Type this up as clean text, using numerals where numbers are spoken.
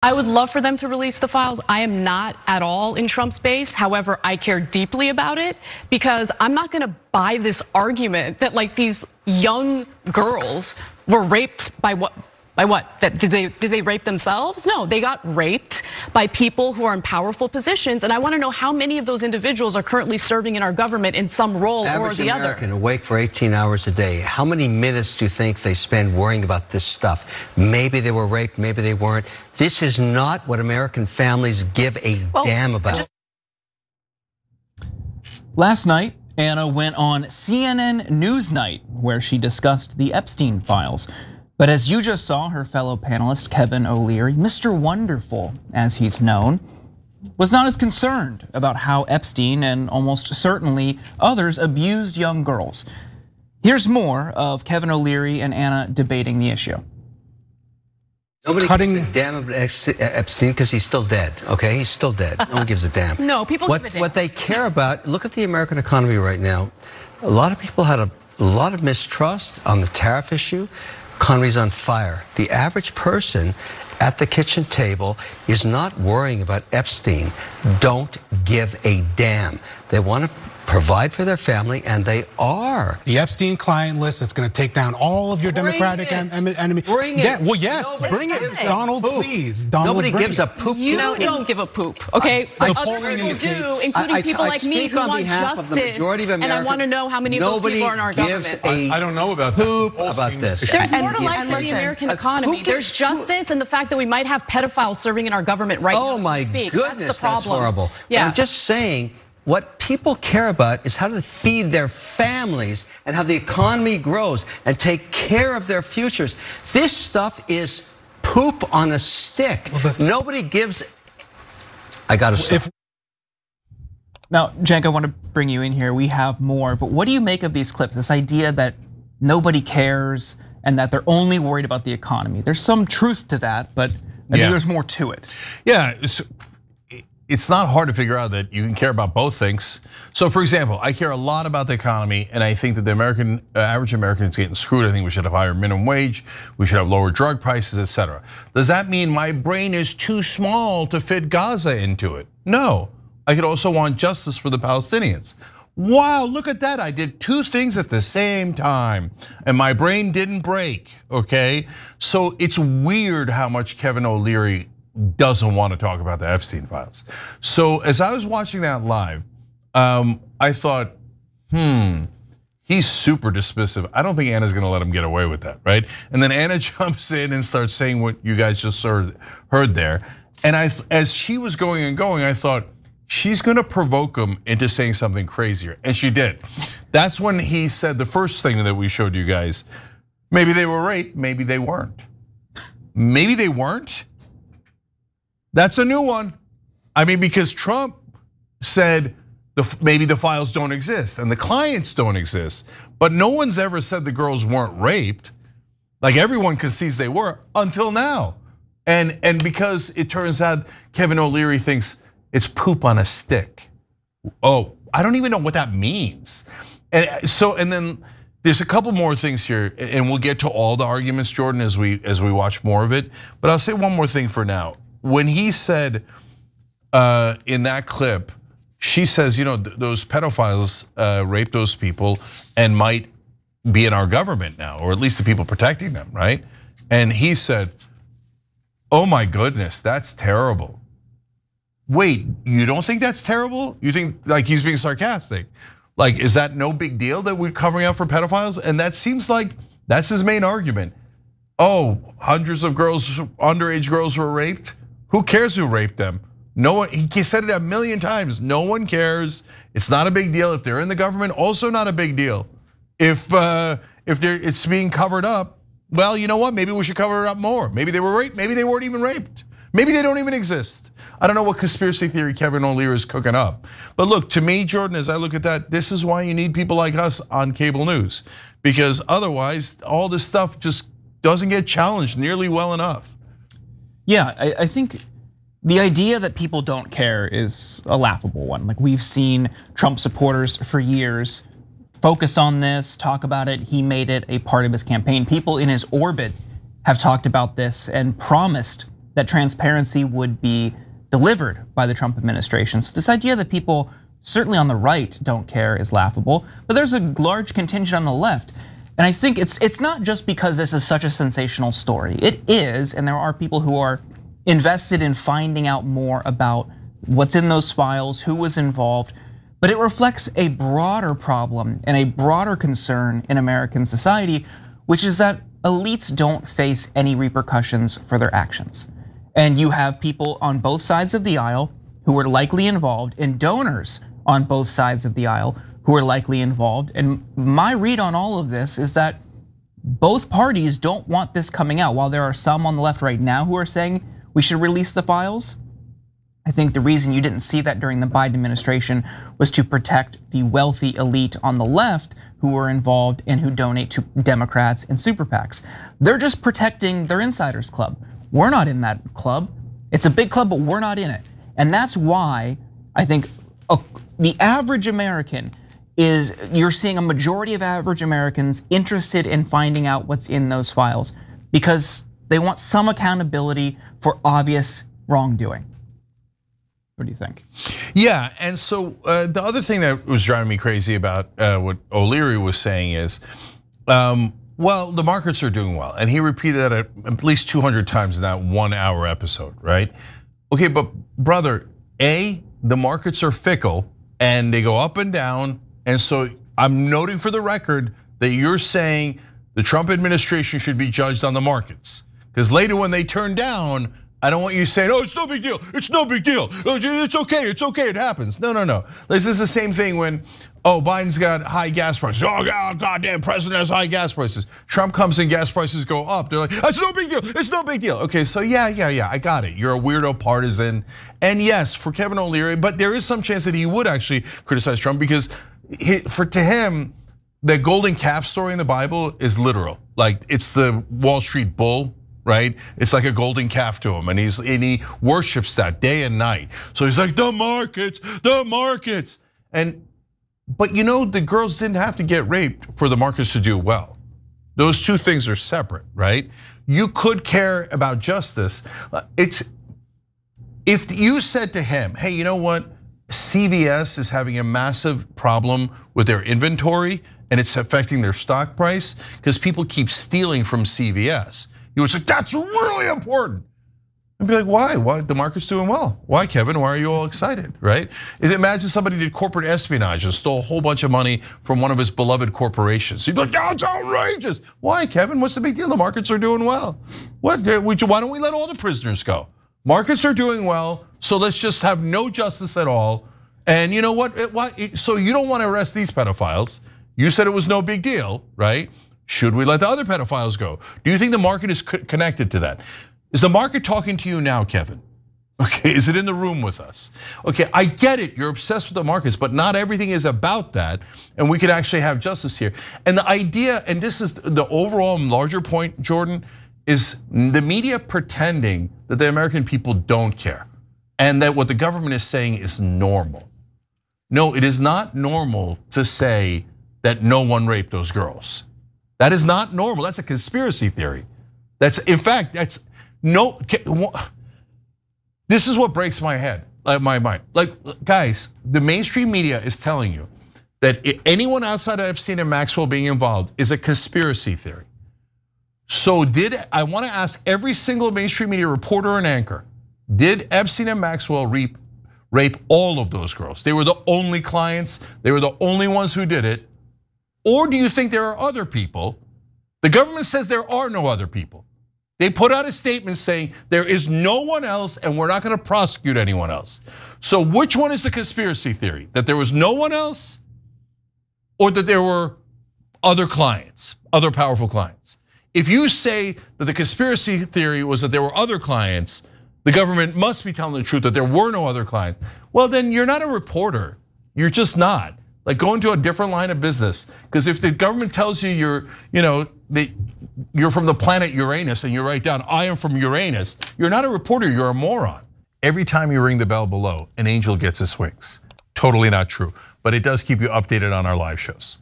I would love for them to release the files. I am not at all in Trump's base. However, I care deeply about it because I'm not going to buy this argument that like these young girls were raped by what? By what? Did they rape themselves? No, they got raped by people who are in powerful positions. And I want to know how many of those individuals are currently serving in our government in some role or the other. Average American awake for 18 hours a day. How many minutes do you think they spend worrying about this stuff? Maybe they were raped, maybe they weren't. This is not what American families give a damn about. Last night, Anna went on CNN Newsnight, where she discussed the Epstein files. But as you just saw, her fellow panelist, Kevin O'Leary, Mr. Wonderful, as he's known, was not as concerned about how Epstein and almost certainly others abused young girls. Here's more of Kevin O'Leary and Anna debating the issue. Nobody gives a damn about Epstein because he's still dead, okay? He's still dead. No one gives a damn. No, people give a damn. What they care about, look at the American economy right now. A lot of people had a lot of mistrust on the tariff issue. Economy's on fire. The average person at the kitchen table is not worrying about Epstein. Don't give a damn. They want to provide for their family, and they are. The Epstein client list that's going to take down all of your Democratic enemies. Bring it. Yeah, well, yes, bring it. Donald, please. Donald, nobody gives a poop. You don't give a poop, okay? But other people do, including people like me who want justice. And I want to know how many of those people are in our government. I don't know about that. Poop about this. There's more to life than the American economy. There's justice and the fact that we might have pedophiles serving in our government right now. Oh my goodness, that's horrible. Yeah. I'm just saying, what people care about is how to feed their families and how the economy grows and take care of their futures. This stuff is poop on a stick. Nobody gives. I got to stop. Now, Cenk, I want to bring you in here. We have more, but what do you make of these clips? This idea that nobody cares and that they're only worried about the economy. There's some truth to that, but I think there's more to it. Yeah. It's not hard to figure out that you can care about both things. So for example, I care a lot about the economy and I think that the average American is getting screwed. I think we should have higher minimum wage, we should have lower drug prices, etc. Does that mean my brain is too small to fit Gaza into it? No, I could also want justice for the Palestinians. Wow, look at that, I did two things at the same time and my brain didn't break, okay? So it's weird how much Kevin O'Leary doesn't want to talk about the Epstein files. So as I was watching that live, I thought, he's super dismissive. I don't think Anna's gonna let him get away with that, right? And then Anna jumps in and starts saying what you guys just heard there. And as she was going and going, I thought, she's gonna provoke him into saying something crazier, and she did. That's when he said the first thing that we showed you guys, maybe they were raped, maybe they weren't. Maybe they weren't? That's a new one. I mean, because Trump said maybe the files don't exist and the clients don't exist, but no one's ever said the girls weren't raped. Like everyone concedes they were until now. And because it turns out Kevin O'Leary thinks it's poop on a stick. Oh, I don't even know what that means. And then there's a couple more things here, and we'll get to all the arguments, Jordan, as we watch more of it. But I'll say one more thing for now. When he said in that clip, she says, those pedophiles raped those people and might be in our government now, or at least the people protecting them, right? And he said, oh my goodness, that's terrible. Wait, you don't think that's terrible? You think like he's being sarcastic? Like, is that no big deal that we're covering up for pedophiles? And that seems like that's his main argument. Oh, hundreds of girls, underage girls were raped. Who cares who raped them? No one, he said it a million times. No one cares. It's not a big deal if they're in the government. Also not a big deal. If it's being covered up, well, you know what? Maybe we should cover it up more. Maybe they were raped. Maybe they weren't even raped. Maybe they don't even exist. I don't know what conspiracy theory Kevin O'Leary is cooking up. But look, to me, Jordan, as I look at that, this is why you need people like us on cable news. Because otherwise, all this stuff just doesn't get challenged nearly well enough. Yeah, I think the idea that people don't care is a laughable one. Like we've seen Trump supporters for years focus on this, talk about it. He made it a part of his campaign. People in his orbit have talked about this and promised that transparency would be delivered by the Trump administration. So this idea that people certainly on the right don't care is laughable, but there's a large contingent on the left. And I think it's not just because this is such a sensational story. It is, and there are people who are invested in finding out more about what's in those files, who was involved, but it reflects a broader problem and a broader concern in American society, which is that elites don't face any repercussions for their actions. And you have people on both sides of the aisle who are likely involved, and donors on both sides of the aisle who are likely involved. And my read on all of this is that both parties don't want this coming out. While there are some on the left right now who are saying we should release the files, I think the reason you didn't see that during the Biden administration was to protect the wealthy elite on the left who are involved and who donate to Democrats and super PACs. They're just protecting their insiders club. We're not in that club. It's a big club, but we're not in it. And that's why I think the average American is, you're seeing a majority of average Americans interested in finding out what's in those files because they want some accountability for obvious wrongdoing. What do you think? Yeah, and so the other thing that was driving me crazy about what O'Leary was saying is, well, the markets are doing well. And he repeated that at least 200 times in that 1 hour episode, right? Okay, but brother, the markets are fickle and they go up and down. And so I'm noting for the record that you're saying the Trump administration should be judged on the markets. Because later when they turn down, I don't want you saying, oh, it's no big deal, it's no big deal, it's okay, it happens. No. This is the same thing when, Biden's got high gas prices. Oh, goddamn, president has high gas prices. Trump comes in, gas prices go up. They're like, it's no big deal, it's no big deal. Okay, so yeah, I got it. You're a weirdo partisan. And yes, for Kevin O'Leary, but there is some chance that he would actually criticize Trump because to him, the golden calf story in the Bible is literal. Like it's the Wall Street bull, right? It's like a golden calf to him, and he worships that day and night. So he's like, the markets. But the girls didn't have to get raped for the markets to do well. Those two things are separate, right? You could care about justice. If you said to him, hey, you know what? CVS is having a massive problem with their inventory and it's affecting their stock price because people keep stealing from CVS. You would say, that's really important. I'd be like, why? Why? The market's doing well. Why, Kevin? Why are you all excited, right? Imagine somebody did corporate espionage and stole a whole bunch of money from one of his beloved corporations. You'd be like, that's outrageous. Why, Kevin? What's the big deal? The markets are doing well. Why don't we let all the prisoners go? Markets are doing well, so let's just have no justice at all. And you know what? So you don't want to arrest these pedophiles. You said it was no big deal, right? Should we let the other pedophiles go? Do you think the market is connected to that? Is the market talking to you now, Kevin? Okay, is it in the room with us? Okay, I get it, you're obsessed with the markets, but not everything is about that, and we could actually have justice here. And the idea, and this is the overall larger point, Jordan, is the media pretending that the American people don't care, and that what the government is saying is normal. No, it is not normal to say that no one raped those girls. That is not normal, that's a conspiracy theory. In fact, that's no, this is what breaks my mind. Like, guys, the mainstream media is telling you that anyone outside of Epstein and Maxwell being involved is a conspiracy theory. So I want to ask every single mainstream media reporter and anchor, did Epstein and Maxwell rape all of those girls? They were the only clients, they were the only ones who did it. Or do you think there are other people? The government says there are no other people. They put out a statement saying there is no one else and we're not going to prosecute anyone else. So which one is the conspiracy theory? That there was no one else or that there were other clients, other powerful clients? If you say that the conspiracy theory was that there were other clients, the government must be telling the truth that there were no other clients. Well, then you're not a reporter. You're just not. Like, go into a different line of business. Because if the government tells you you're from the planet Uranus and you write down, I am from Uranus, you're not a reporter, you're a moron. Every time you ring the bell below, an angel gets his wings. Totally not true, but it does keep you updated on our live shows.